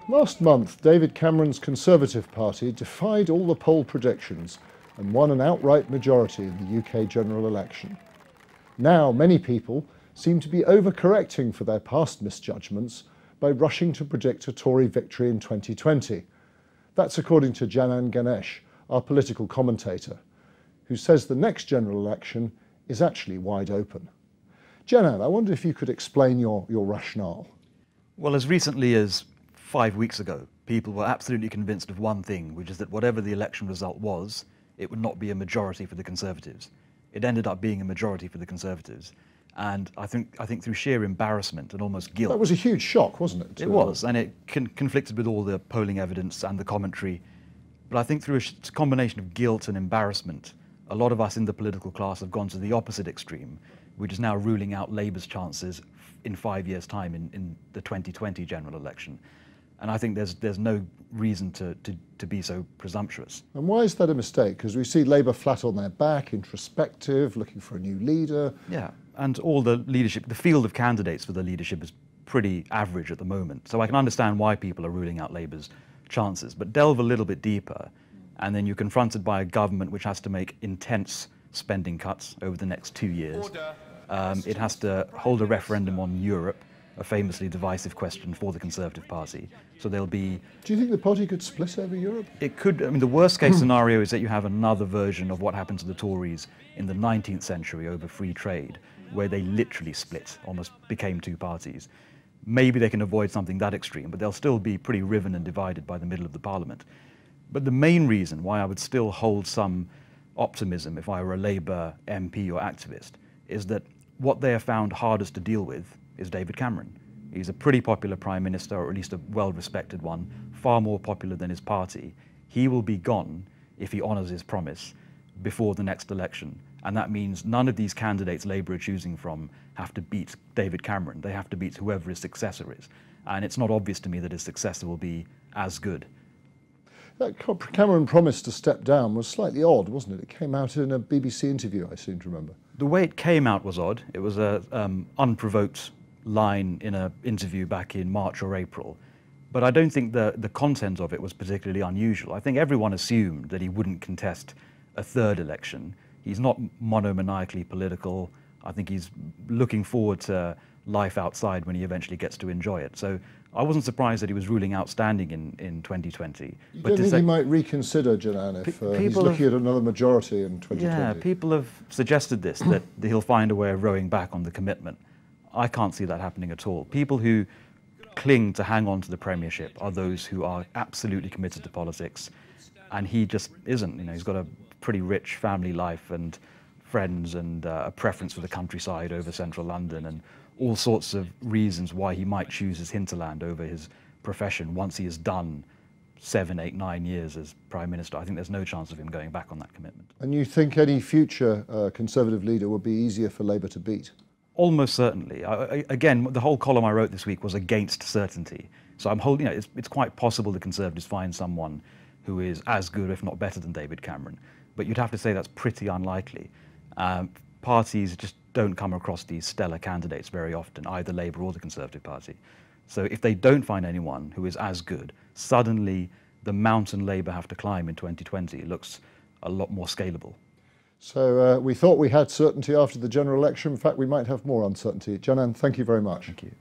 Last month, David Cameron's Conservative Party defied all the poll predictions and won an outright majority in the UK general election. Now, many people seem to be overcorrecting for their past misjudgments by rushing to predict a Tory victory in 2020. That's according to Janan Ganesh, our political commentator, who says the next general election is actually wide open. Janan, I wonder if you could explain your rationale. Well, as recently as 5 weeks ago, people were absolutely convinced of one thing, which is that whatever the election result was, it would not be a majority for the Conservatives. It ended up being a majority for the Conservatives. And I think through sheer embarrassment and almost guilt. That was a huge shock, wasn't it? It was, and it conflicted with all the polling evidence and the commentary. But I think through a combination of guilt and embarrassment, a lot of us in the political class have gone to the opposite extreme, which is now ruling out Labour's chances in 5 years' time in the 2020 general election. And I think there's no reason to be so presumptuous. And why is that a mistake? Because we see Labour flat on their back, introspective, looking for a new leader. Yeah, and all the leadership, the field of candidates for the leadership is pretty average at the moment. So I can understand why people are ruling out Labour's chances. But delve a little bit deeper, and then you're confronted by a government which has to make intense spending cuts over the next 2 years. It has to hold a referendum on Europe, a famously divisive question for the Conservative Party. So there'll be... Do you think the party could split over Europe? It could. I mean, the worst case scenario is that you have another version of what happened to the Tories in the 19th century over free trade, where they literally split, almost became two parties. Maybe they can avoid something that extreme, but they'll still be pretty riven and divided by the middle of the Parliament. But the main reason why I would still hold some optimism if I were a Labour MP or activist is that what they have found hardest to deal with is David Cameron. He's a pretty popular Prime Minister, or at least a well-respected one, far more popular than his party. He will be gone, if he honours his promise, before the next election. And that means none of these candidates Labour are choosing from have to beat David Cameron. They have to beat whoever his successor is. And it's not obvious to me that his successor will be as good. That Cameron promise to step down was slightly odd, wasn't it? It came out in a BBC interview, I seem to remember. The way it came out was odd. It was an unprovoked line in an interview back in March or April. But I don't think the content of it was particularly unusual. I think everyone assumed that he wouldn't contest a third election. He's not monomaniacally political. I think he's looking forward to life outside when he eventually gets to enjoy it. So I wasn't surprised that he was ruling out standing in 2020. You don't think he might reconsider, Janan, if he's looking at another majority in 2020? Yeah, people have suggested this, that he'll find a way of rowing back on the commitment. I can't see that happening at all. People who cling to hang on to the premiership are those who are absolutely committed to politics, and he just isn't. You know, he's got a pretty rich family life and friends and a preference for the countryside over central London and all sorts of reasons why he might choose his hinterland over his profession once he has done 7, 8, 9 years as Prime Minister. I think there's no chance of him going back on that commitment. And you think any future Conservative leader would be easier for Labour to beat? Almost certainly. Again, the whole column I wrote this week was against certainty. So I'm holding, it's quite possible the Conservatives find someone who is as good, if not better, than David Cameron. But you'd have to say that's pretty unlikely. Parties just don't come across these stellar candidates very often, either Labour or the Conservative Party. So if they don't find anyone who is as good, suddenly the mountain Labour have to climb in 2020 looks a lot more scalable. So we thought we had certainty after the general election. In fact, we might have more uncertainty. Janan, thank you very much. Thank you.